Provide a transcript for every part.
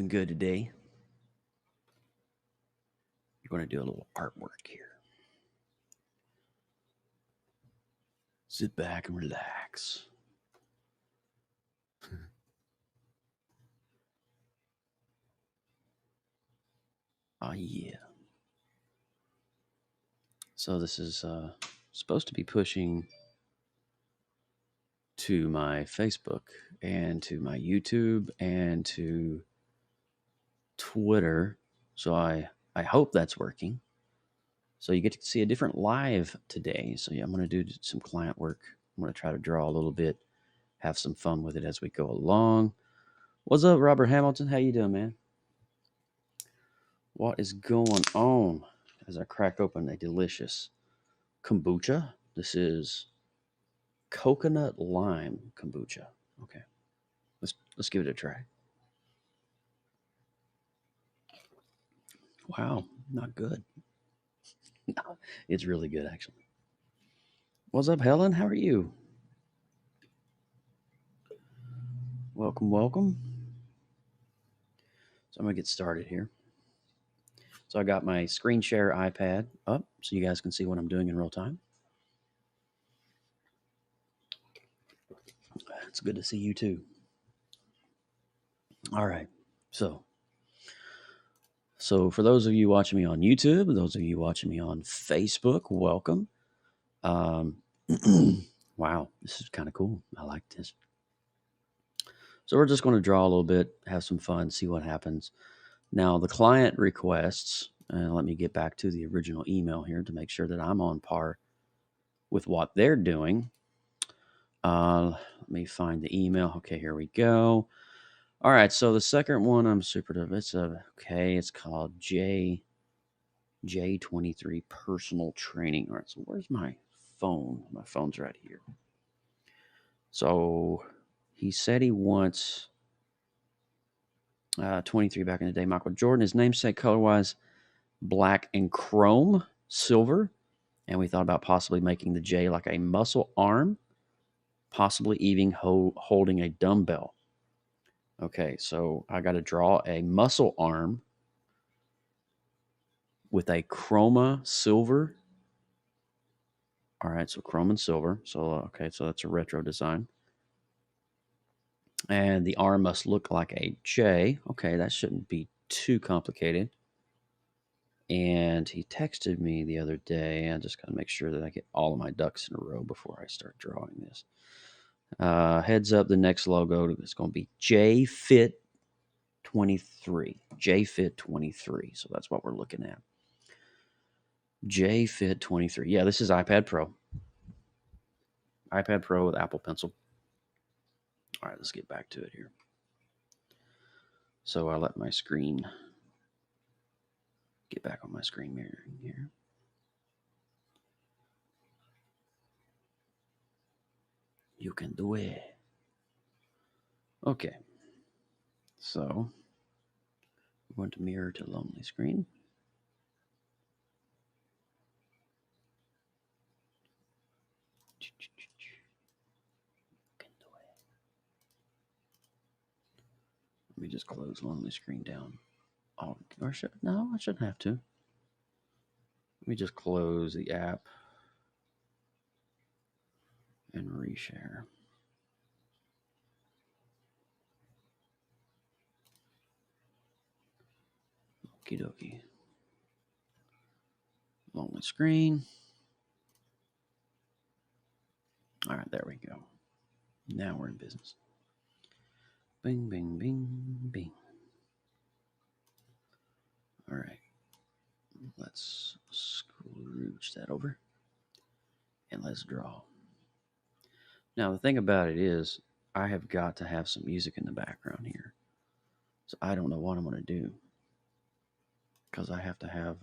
good today. We're going to do a little artwork here. Sit back and relax. Oh, yeah. So this is supposed to be pushing to my Facebook and to my YouTube and to Twitter. So I hope that's working. So you get to see a different live today. So yeah, I'm going to do some client work. I'm going to try to draw a little bit, have some fun with it as we go along. What's up, Robert Hamilton? How you doing, man? What is going on? As I crack open a delicious kombucha. This is coconut lime kombucha. Okay, let's give it a try. Wow, not good. No, it's really good actually. What's up, Helen? How are you? Welcome, welcome. So I'm gonna get started here. So I got my screen share iPad up so you guys can see what I'm doing in real time. It's good to see you too. All right. So for those of you watching me on YouTube, those of you watching me on Facebook, welcome. Wow, this is kind of cool. I like this. So we're just going to draw a little bit, have some fun, see what happens. Now the client requests, and let me get back to the original email here to make sure that I'm on par with what they're doing. Let me find the email. Okay, here we go. All right, so the second one, I'm super. It's called J23 Personal Training. All right, so where's my phone? My phone's right here. So he said he wants 23 back in the day. Michael Jordan, his namesake color-wise, black and chrome silver. And we thought about possibly making the J like a muscle arm, possibly even holding a dumbbell. Okay, so I got to draw a muscle arm with a chroma silver. All right, so chrome and silver. So, okay, so that's a retro design. And the arm must look like a J. Okay, that shouldn't be too complicated. And he texted me the other day. I just got to make sure that I get all of my ducks in a row before I start drawing this. Heads up, the next logo is going to be JFit 23. JFit 23. So that's what we're looking at. JFit 23. Yeah, this is iPad Pro. iPad Pro with Apple Pencil. All right, let's get back to it here. So I let my screen get back on my screen mirroring here. You can do it. Okay. So I'm going to mirror to lonely screen. Let me just close lonely screen down. Oh, or no, I shouldn't have to. Let me just close the app and reshare. Okie dokie. Lonely screen. All right, there we go. Now we're in business. Bing, bing, bing, bing. All right. Let's scrooge that over. And let's draw. Now, the thing about it is, I have got to have some music in the background here. So I don't know what I'm going to do. Because I have to have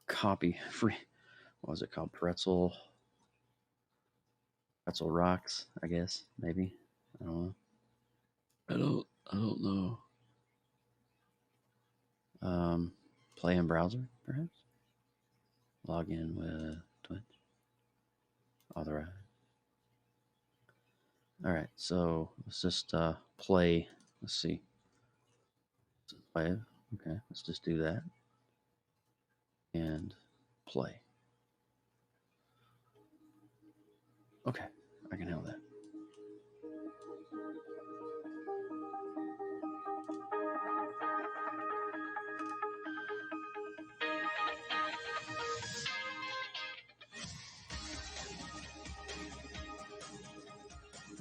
copy free. What was it called? Pretzel rocks, I guess. Maybe. I don't know. I don't know. Play in browser, perhaps. Log in with Twitch. Authorize. All right, so let's just play. Let's see. Okay, let's just do that. And play. Okay, I can handle that.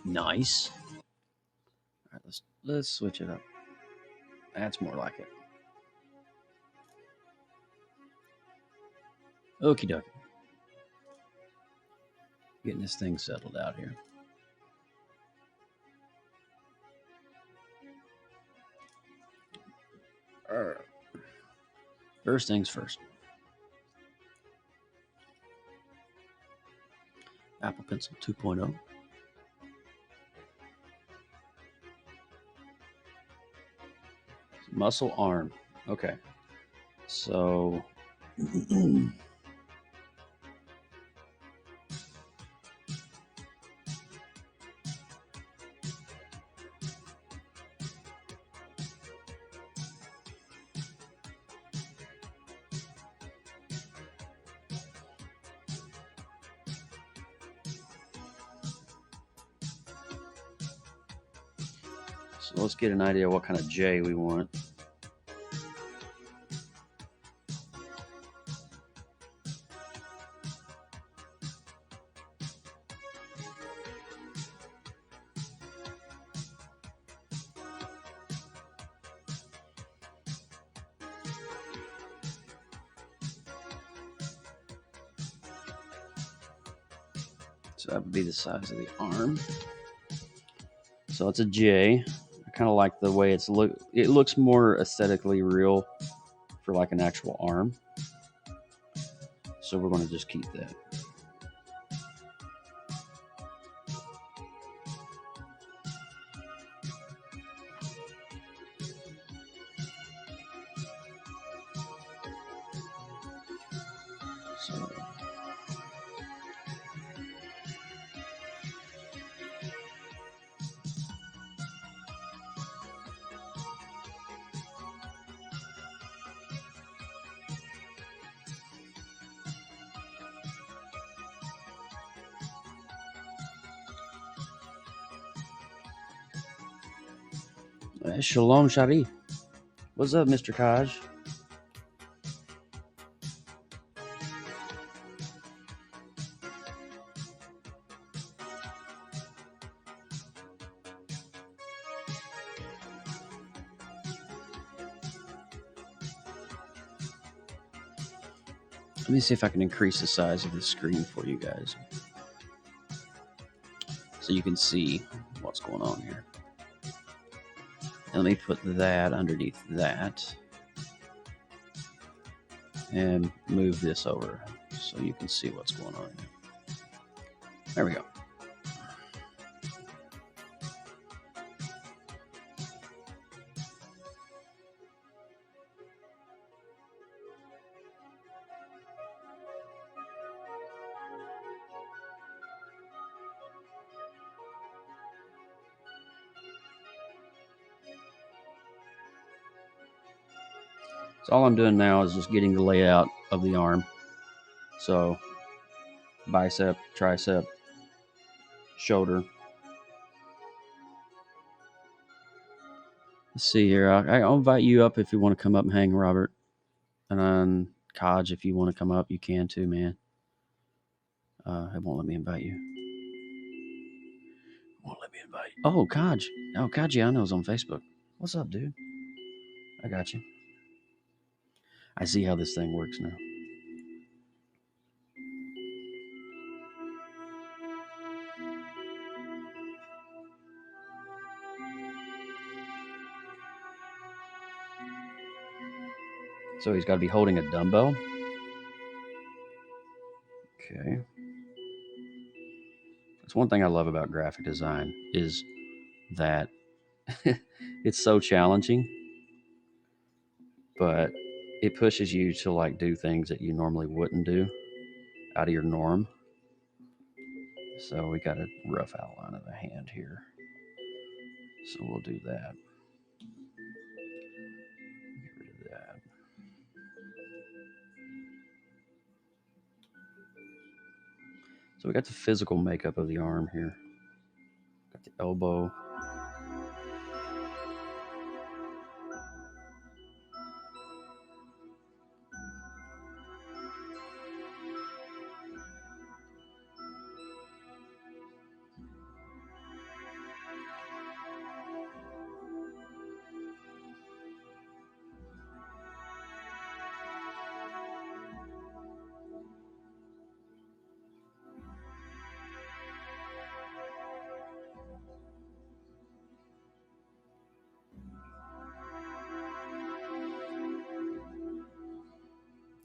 Nice. All right, let's switch it up. That's more like it. Okie dokie. Getting this thing settled out here. All right. First things first. Apple Pencil 2.0. Muscle arm. Okay. So so let's get an idea of what kind of J we want. So that would be the size of the arm. So it's a J. I kind of like the way it looks more aesthetically real for like an actual arm. So we're going to just keep that. So Shalom Shari. What's up, Mr. Kaj? Let me see if I can increase the size of the screen for you guys so you can see what's going on here. And let me put that underneath that and move this over so you can see what's going on here. There we go. So all I'm doing now is just getting the layout of the arm. So bicep, tricep, shoulder. Let's see here. I'll invite you up if you want to come up and hang, Robert. And then Kaj, if you want to come up, you can too, man. It won't let me invite you. Won't let me invite you. Oh, Kaj. Oh, Kajiano's on Facebook. What's up, dude? I got you. I see how this thing works now. So he's got to be holding a dumbbell. Okay. That's one thing I love about graphic design is that it's so challenging, but it pushes you to like do things that you normally wouldn't do out of your norm. So we got a rough outline of the hand here. So we'll do that. So we got the physical makeup of the arm here. Got the elbow.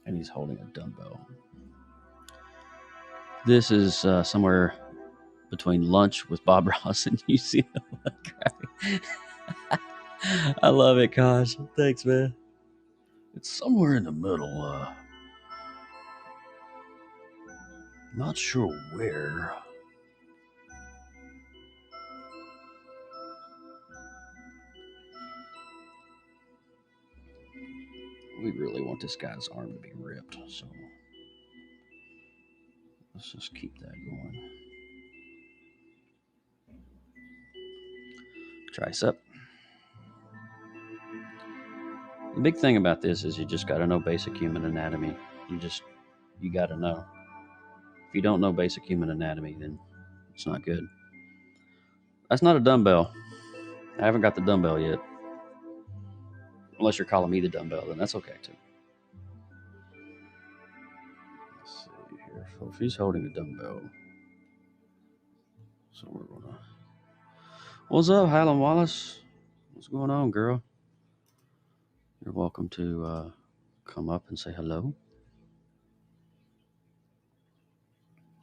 And he's holding a dumbbell. This is somewhere between lunch with Bob Ross and UCLA. I love it, Kosh. Thanks, man. It's somewhere in the middle. Not sure where. We really want this guy's arm to be ripped, so let's just keep that going. Tricep. The big thing about this is you just got to know basic human anatomy. You got to know. If you don't know basic human anatomy, then it's not good. That's not a dumbbell. I haven't got the dumbbell yet. Unless you're calling me the dumbbell, then that's okay too. Let's see here. So if he's holding a dumbbell, so we're gonna. What's up, Highland Wallace? What's going on, girl? You're welcome to come up and say hello.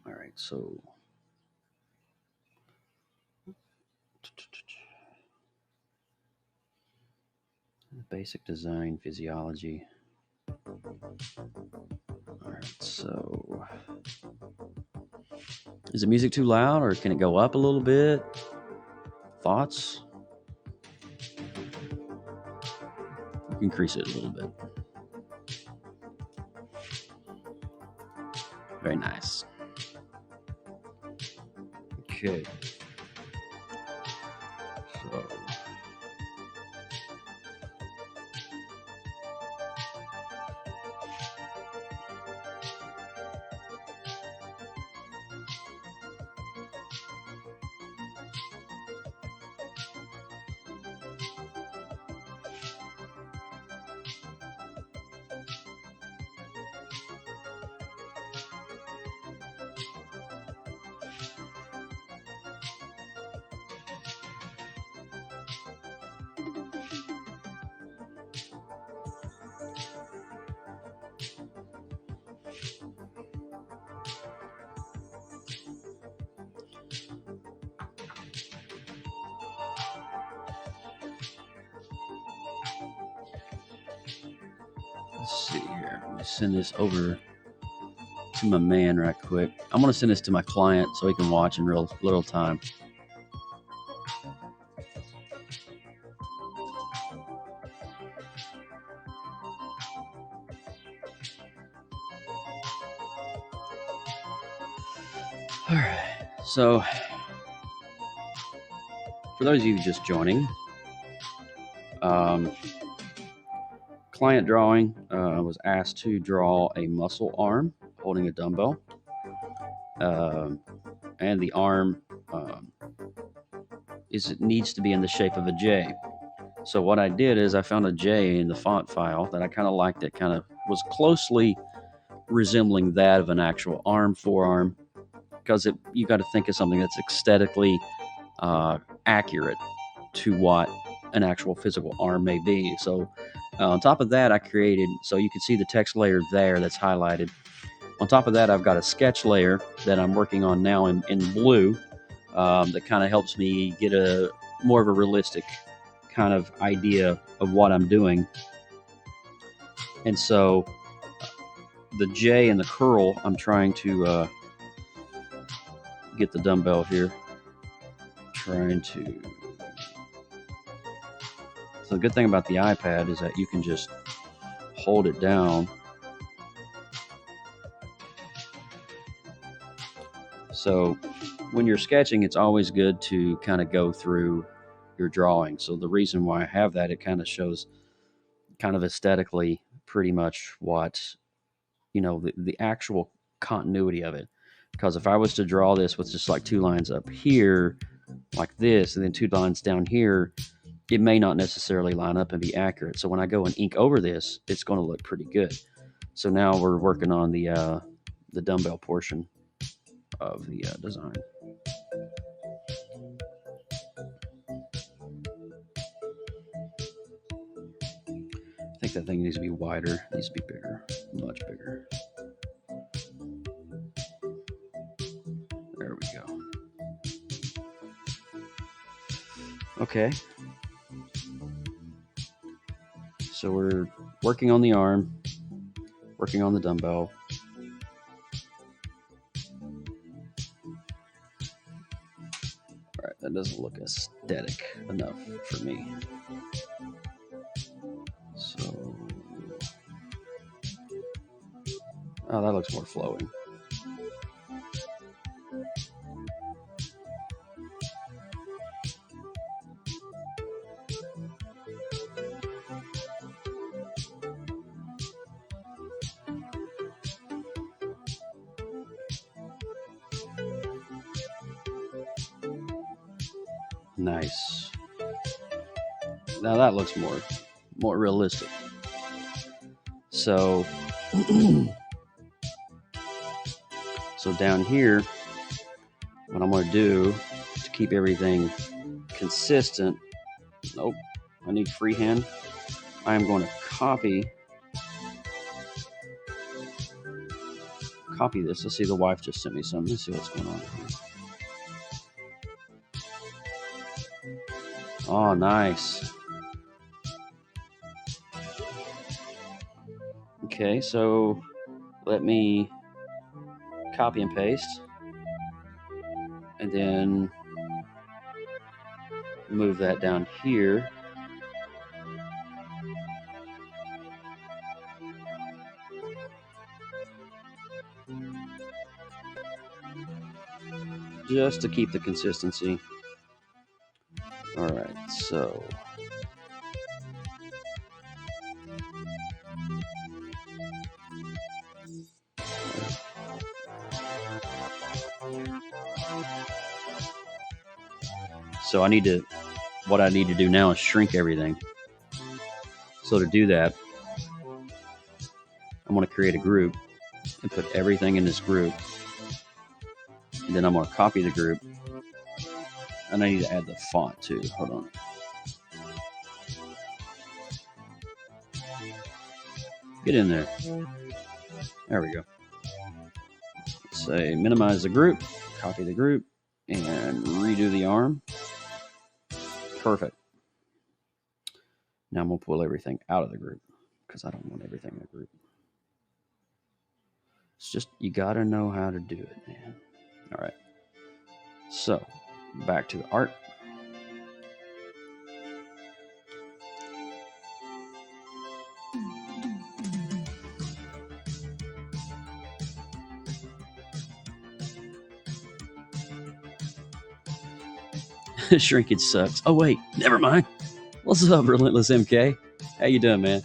All right, so basic design physiology. All right, so is the music too loud, or can it go up a little bit? Thoughts? You can increase it a little bit. Very nice. Okay. So let's see here. Let me send this over to my man right quick. I'm going to send this to my client so he can watch in real little time. All right. So for those of you just joining, client drawing was asked to draw a muscle arm holding a dumbbell, and the arm it needs to be in the shape of a J. So what I did is I found a J in the font file that I kind of liked. It kind of was closely resembling that of an actual arm, forearm, because you got to think of something that's aesthetically accurate to what an actual physical arm may be. So on top of that, I created, so you can see the text layer there that's highlighted. On top of that, I've got a sketch layer that I'm working on now in blue that kind of helps me get a more of a realistic kind of idea of what I'm doing. And so the J and the curl, I'm trying to get the dumbbell here. So the good thing about the iPad is that you can just hold it down So when you're sketching, it's always good to kind of go through your drawing. So the reason why I have that, it kind of shows kind of aesthetically pretty much what, the actual continuity of it. Because if I was to draw this with just like 2 lines up here like this and then 2 lines down here, it may not necessarily line up and be accurate. So when I go and ink over this, it's going to look pretty good. So now we're working on the dumbbell portion of the design. I think that thing needs to be wider, needs to be bigger, much bigger. There we go. Okay. So we're working on the arm, working on the dumbbell. All right, that doesn't look aesthetic enough for me. So, oh, that looks more flowing. Nice. Now that looks more realistic. So, so down here, what I'm going to do to keep everything consistent. Nope, I need freehand. I am going to copy this. Let's see, the wife just sent me something. Let's see what's going on here. Oh, nice. Okay, so let me copy and paste and then move that down here. Just to keep the consistency. All right, so what I need to do now is shrink everything. So to do that, I'm going to create a group and put everything in this group. And then I'm going to copy the group. And I need to add the font too. Hold on. Get in there. There we go. Say minimize the group, copy the group, and redo the arm. Perfect. Now I'm going to pull everything out of the group because I don't want everything in the group. It's just, you got to know how to do it, man. All right. So, back to the art. Shrinkage sucks. Oh, wait. Never mind. What's up, Relentless MK? How you doing, man?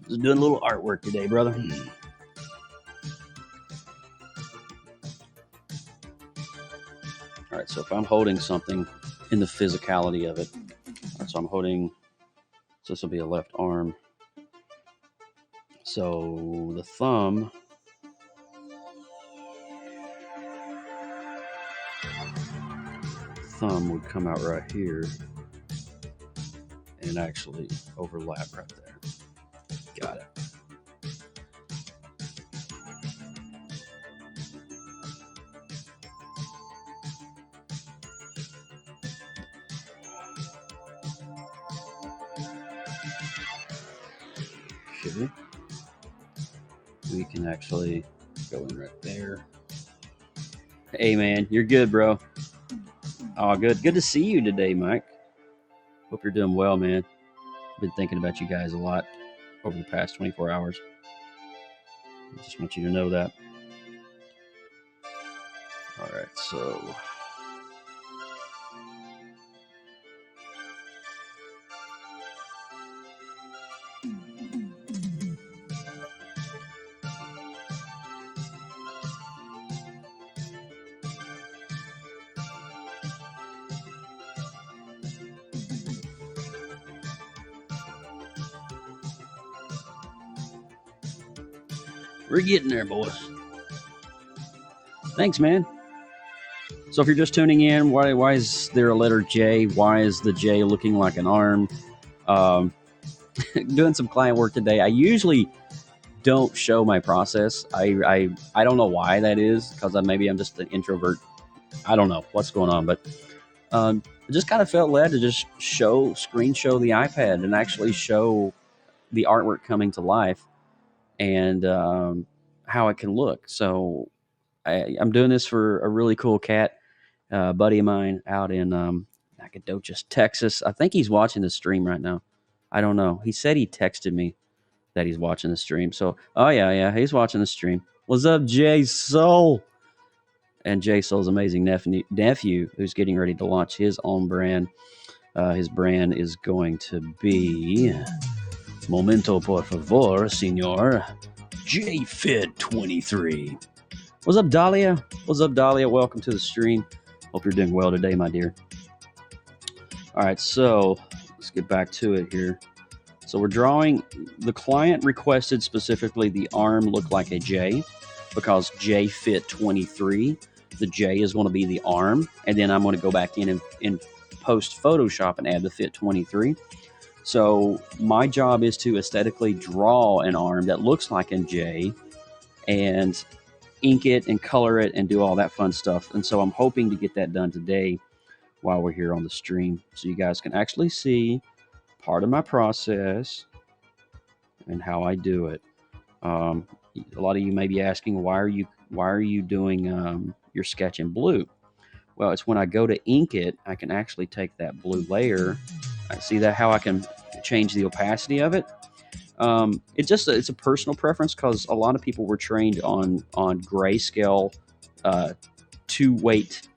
Just doing a little artwork today, brother. All right, so if I'm holding something in the physicality of it, all right, so I'm holding, so this will be a left arm. So the thumb would come out right here and actually overlap right there. Got it. Okay. We can actually go in right there. Hey, man, you're good, bro. Oh, good. Good to see you today, Mike. Hope you're doing well, man. Been thinking about you guys a lot. over the past 24 hours. I just want you to know that. All right, so we're getting there, boys. Thanks, man. So if you're just tuning in, why is there a letter J? Why is the J looking like an arm? Doing some client work today. I usually don't show my process. I don't know why that is, because maybe I'm just an introvert. I don't know what's going on, but I just kind of felt led to just screen show the iPad and actually show the artwork coming to life and how it can look. So I'm doing this for a really cool cat buddy of mine out in Nacogdoches, Texas. I think he's watching the stream right now. I don't know. He said he texted me that he's watching the stream. So, oh yeah, he's watching the stream. What's up, Jay Soul? And Jay Soul's amazing nephew who's getting ready to launch his own brand. His brand is going to be Momento por favor, senor. JFit23. What's up, Dahlia? What's up, Dahlia? Welcome to the stream. Hope you're doing well today, my dear. All right, so let's get back to it here. So we're drawing, the client requested specifically the arm look like a J because JFit23, the J is going to be the arm. And then I'm going to go back in and post Photoshop and add the Fit 23. So my job is to aesthetically draw an arm that looks like a J and ink it and color it and do all that fun stuff. And so I'm hoping to get that done today while we're here on the stream so you guys can actually see part of my process and how I do it. A lot of you may be asking, why are you doing your sketch in blue? Well, it's when I go to ink it, I can actually take that blue layer. I see that how I can change the opacity of it. It's a personal preference because a lot of people were trained on grayscale 2-weight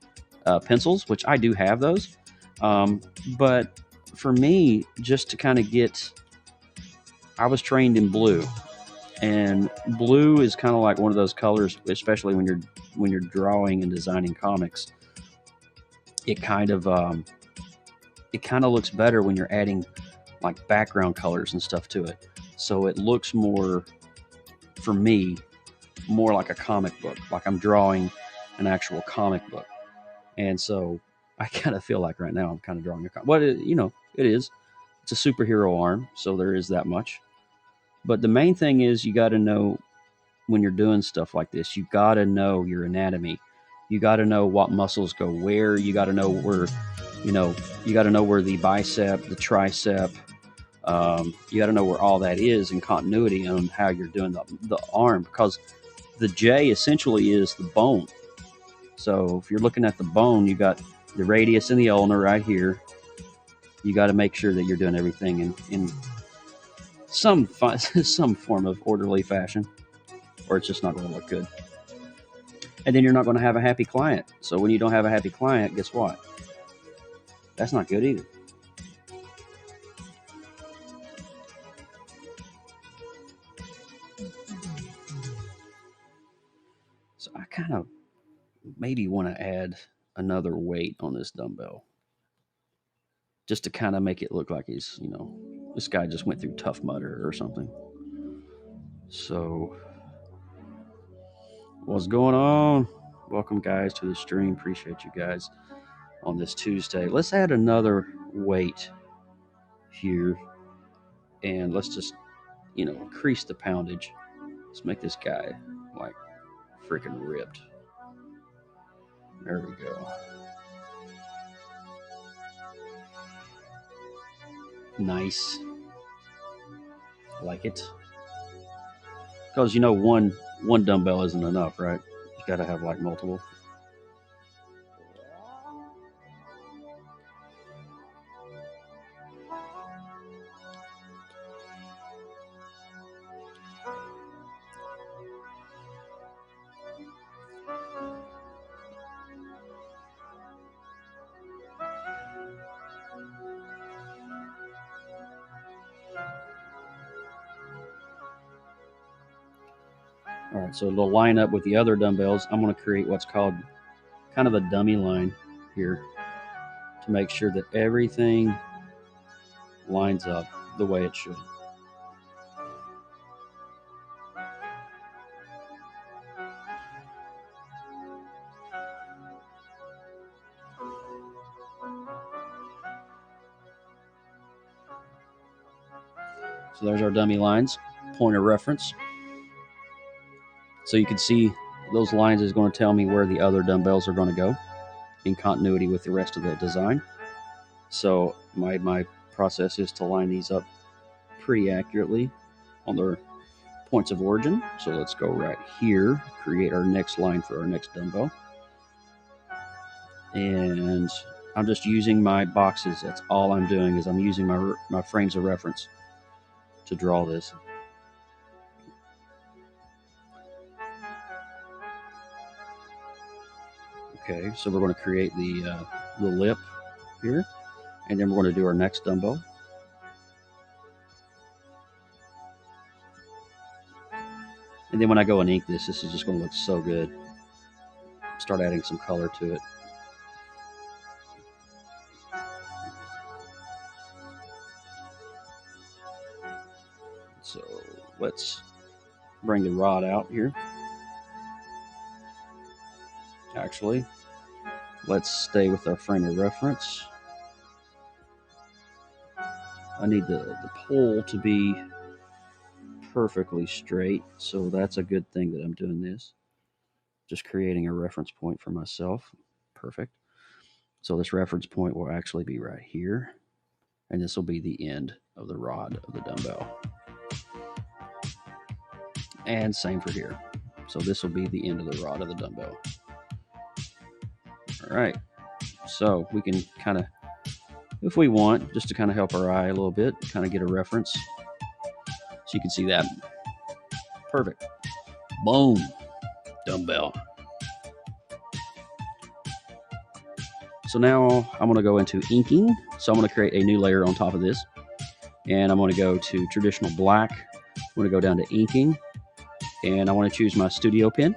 pencils, which I do have those. But for me, just to kind of I was trained in blue, and blue is kind of like one of those colors, especially when you're drawing and designing comics. It kind of looks better when you're adding like background colors and stuff to it. So it looks more, for me, more like a comic book, like I'm drawing an actual comic book. And so I kind of feel like right now I'm kind of drawing a comic. Well, it is. It's a superhero arm, so there is that much. But the main thing is you got to know when you're doing stuff like this, you got to know your anatomy. You got to know what muscles go where. You got to know where, you got to know where the bicep, the tricep, you got to know where all that is in continuity on how you're doing the arm, because the J essentially is the bone. So if you're looking at the bone, you got the radius and the ulna right here. You got to make sure that you're doing everything in some form of orderly fashion, or it's just not going to look good. And then you're not going to have a happy client. So when you don't have a happy client, guess what? That's not good either. So I kind of maybe want to add another weight on this dumbbell just to kind of make it look like he's, this guy just went through Tough Mudder or something. So what's going on? Welcome, guys, to the stream. Appreciate you guys on this Tuesday. Let's add another weight here, and let's just, increase the poundage. Let's make this guy like freaking ripped. There we go. Nice. Like it. Because one dumbbell isn't enough, right? You got to have like multiple. All right, so to line up with the other dumbbells, I'm going to create what's called kind of a dummy line here to make sure that everything lines up the way it should. So there's our dummy lines, point of reference. So you can see those lines is going to tell me where the other dumbbells are going to go in continuity with the rest of the design. So my process is to line these up pretty accurately on their points of origin. So let's go right here, create our next line for our next dumbbell. And I'm just using my boxes. That's all I'm doing, is I'm using my frames of reference to draw this. Okay, so we're going to create the lip here, and then we're going to do our next dumbbell. And then when I go and ink this is just going to look so good. Start adding some color to it. So let's bring the rod out here. Actually, let's stay with our frame of reference. I need the pole to be perfectly straight, so that's a good thing that I'm doing this. Just creating a reference point for myself. Perfect. So this reference point will actually be right here, and this will be the end of the rod of the dumbbell. And same for here. So this will be the end of the rod of the dumbbell. All right. So we can kind of, if we want, just to kind of help our eye a little bit, kind of get a reference. So you can see that. Perfect. Boom. Dumbbell. So now I'm going to go into inking. So I'm going to create a new layer on top of this. And I'm going to go to traditional black. I'm going to go down to inking. And I want to choose my studio pen.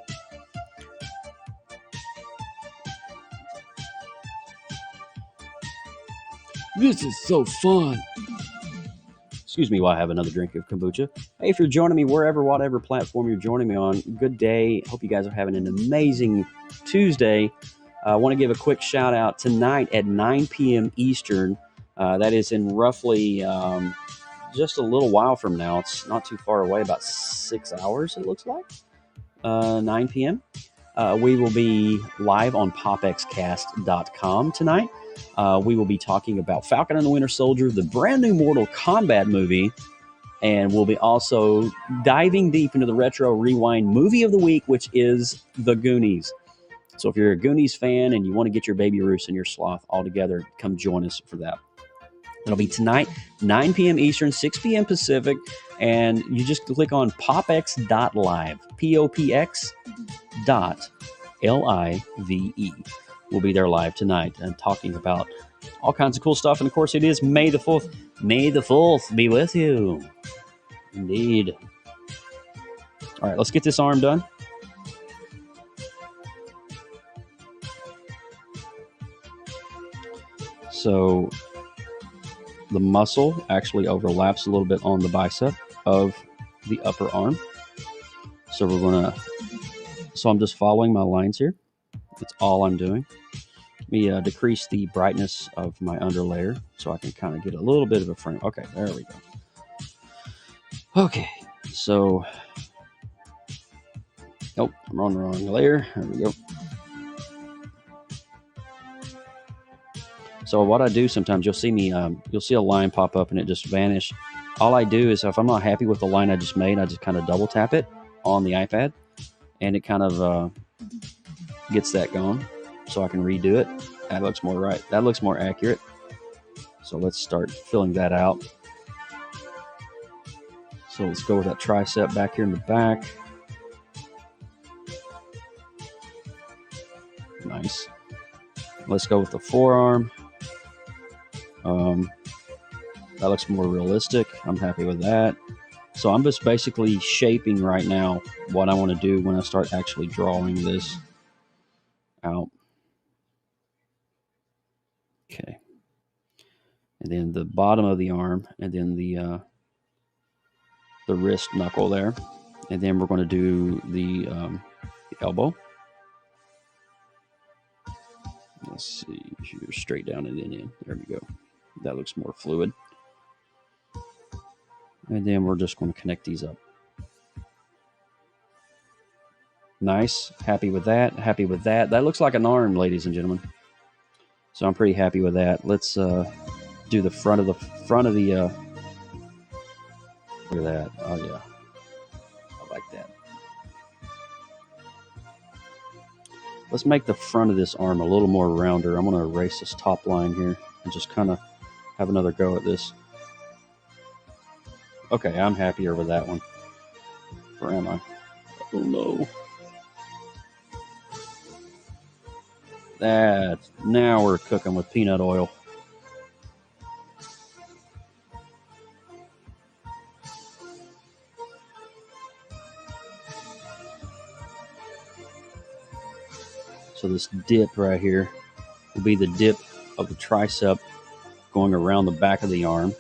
This is so fun. Excuse me while I have another drink of kombucha. Hey, if you're joining me wherever, whatever platform you're joining me on, good day. Hope you guys are having an amazing Tuesday. I want to give a quick shout out tonight at 9 p.m. Eastern. That is in roughly just a little while from now. It's not too far away, about 6 hours it looks like. 9 p.m. We will be live on PopXcast.com tonight. We will be talking about Falcon and the Winter Soldier, the brand new Mortal Kombat movie, and we'll be also diving deep into the Retro Rewind movie of the week, which is The Goonies. So if you're a Goonies fan and you want to get your Baby Ruth and your Sloth all together, come join us for that. It'll be tonight, 9 p.m. Eastern, 6 p.m. Pacific, and you just click on popx.live, popx.live. We'll be there live tonight and talking about all kinds of cool stuff. And of course, it is May the 4th. May the 4th be with you. Indeed. All right, let's get this arm done. So the muscle actually overlaps a little bit on the bicep of the upper arm. So I'm just following my lines here. That's all I'm doing. Let me decrease the brightness of my underlayer so I can kind of get a little bit of a frame. Okay, there we go. Okay, so, I'm on the wrong layer. There we go. So what I do sometimes, you'll see a line pop up and it just vanish. All I do is if I'm not happy with the line I just made, I just kind of double tap it on the iPad and it kind of gets that going so I can redo it. That looks more right. That looks more accurate. So let's start filling that out. So let's go with that tricep back here in the back. Nice. Let's go with the forearm. That looks more realistic. I'm happy with that. So I'm just basically shaping right now what I want to do when I start actually drawing this out. Okay. And then the bottom of the arm, and then the wrist knuckle there. And then we're going to do the elbow. Let's see, here, straight down and then in. There we go. That looks more fluid. And then we're just going to connect these up. Nice. Happy with that. Happy with that. That looks like an arm, ladies and gentlemen. So I'm pretty happy with that. Let's do the front of the look at that. Oh yeah, I like that. Let's make the front of this arm a little more rounder. I'm going to erase this top line here and just kind of have another go at this. Okay, I'm happier with that one. Where am I? Oh no. Now we're cooking with peanut oil. So this dip right here will be the dip of the tricep going around the back of the arm.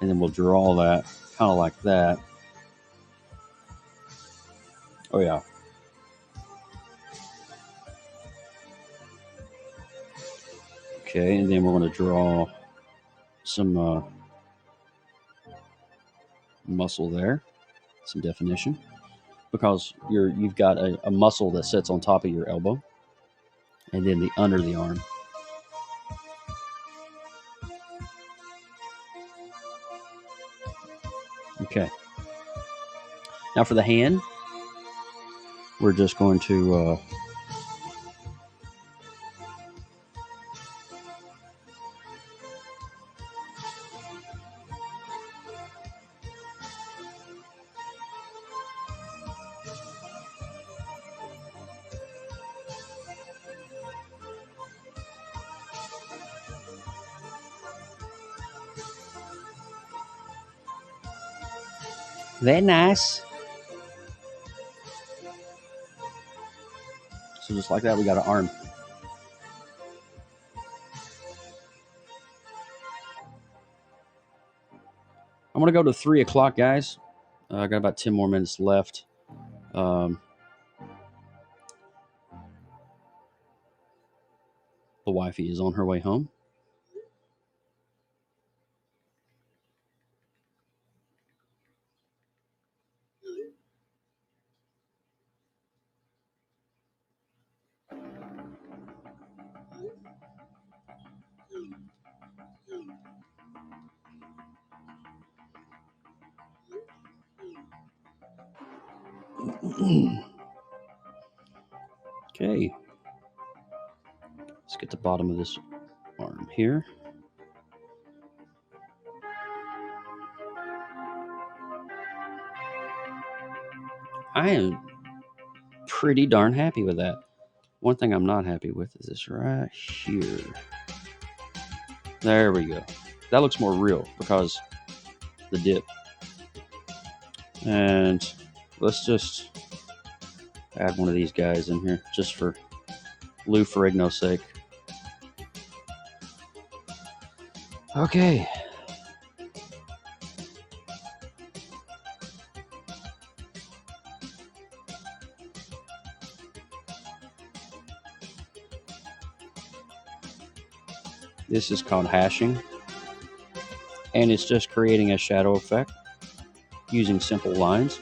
And then we'll draw that kind of like that. Oh yeah. Okay, and then we're going to draw some muscle there, some definition, because you've got a muscle that sits on top of your elbow, and then the under the arm. Okay. Now for the hand, we're just going to very nice. So just like that, we got an arm. I'm going to go to 3 o'clock, guys. I got about 10 more minutes left. The wifey is on her way home. Okay. Let's get the bottom of this arm here. I am pretty darn happy with that. One thing I'm not happy with is this right here. There we go. That looks more real because the dip. And let's just add one of these guys in here just for Lou Ferrigno's sake. Okay. This is called hashing, and it's just creating a shadow effect using simple lines.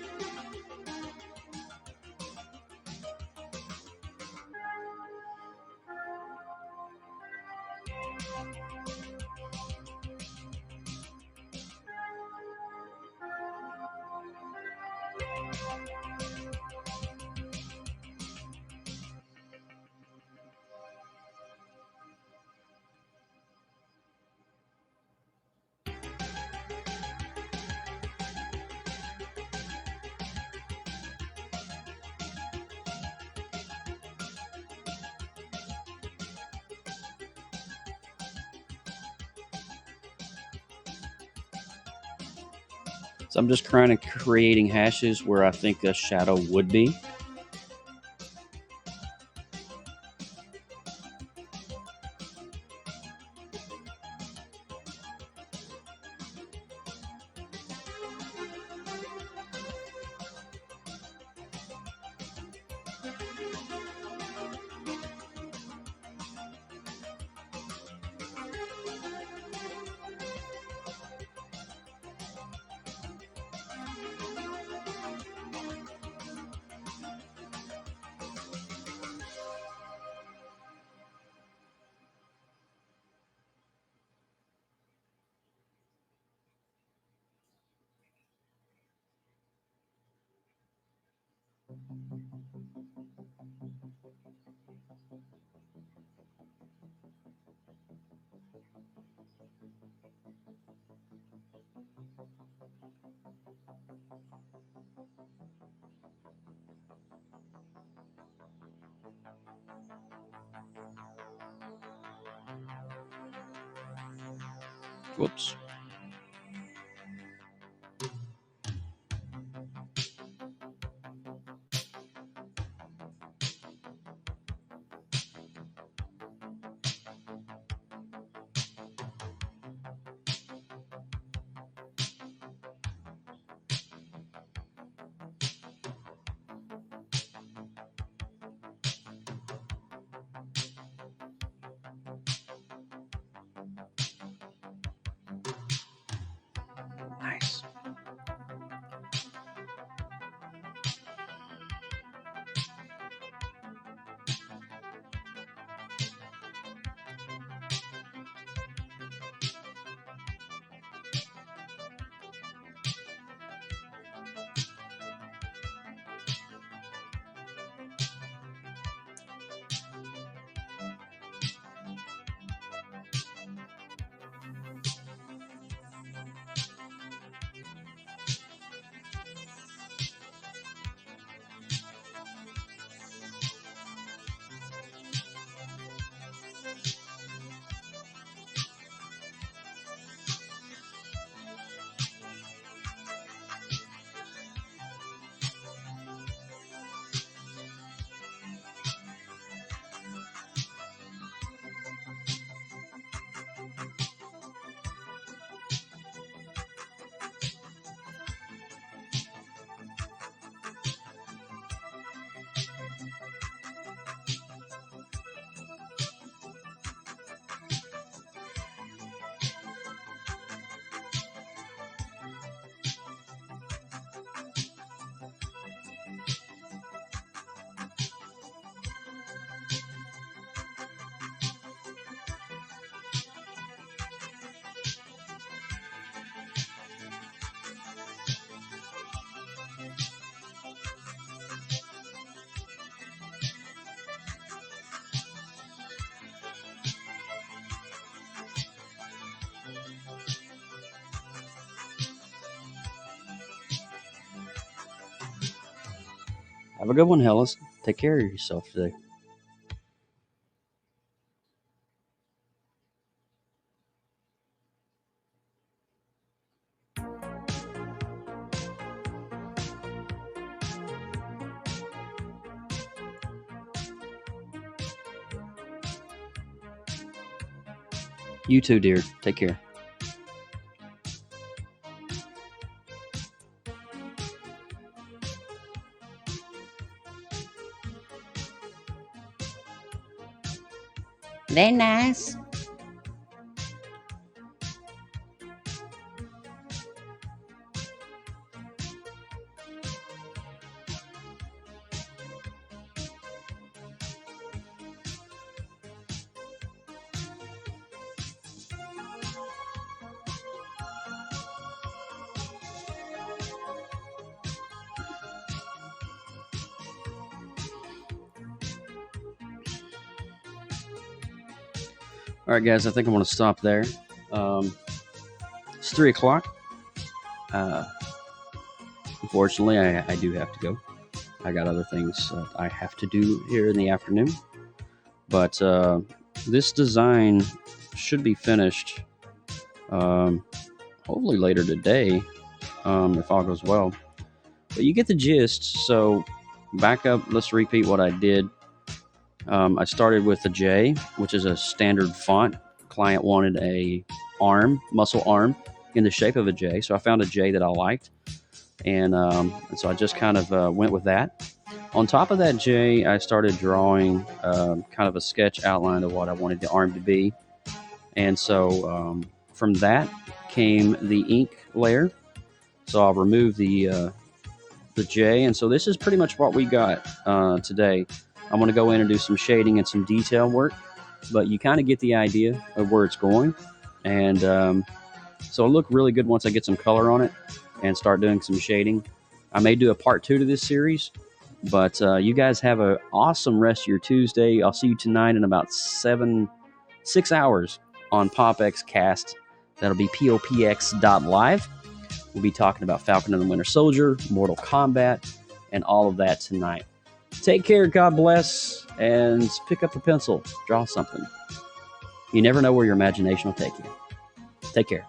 So I'm just kind of creating hashes where I think a shadow would be. Whoops. Nice. Have a good one, Hellas. Take care of yourself today. You too, dear. Take care. Very nice. All right, guys, I think I'm going to stop there. It's 3 o'clock. Unfortunately, I do have to go. I got other things I have to do here in the afternoon. But this design should be finished hopefully later today. if all goes well. But you get the gist. So back up, let's repeat what I did. I started with a J, which is a standard font. Client wanted a muscle arm in the shape of a J. So I found a J that I liked. And so I just kind of went with that. On top of that J, I started drawing kind of a sketch outline of what I wanted the arm to be. And so from that came the ink layer. So I'll remove the J. And so this is pretty much what we got today. I'm going to go in and do some shading and some detail work, but you kind of get the idea of where it's going. And so it'll look really good once I get some color on it and start doing some shading. I may do a part 2 to this series, but you guys have an awesome rest of your Tuesday. I'll see you tonight in about 6 hours on PopXcast. That'll be popx.live. We'll be talking about Falcon and the Winter Soldier, Mortal Kombat, and all of that tonight. Take care, God bless, and pick up a pencil, draw something. You never know where your imagination will take you. Take care.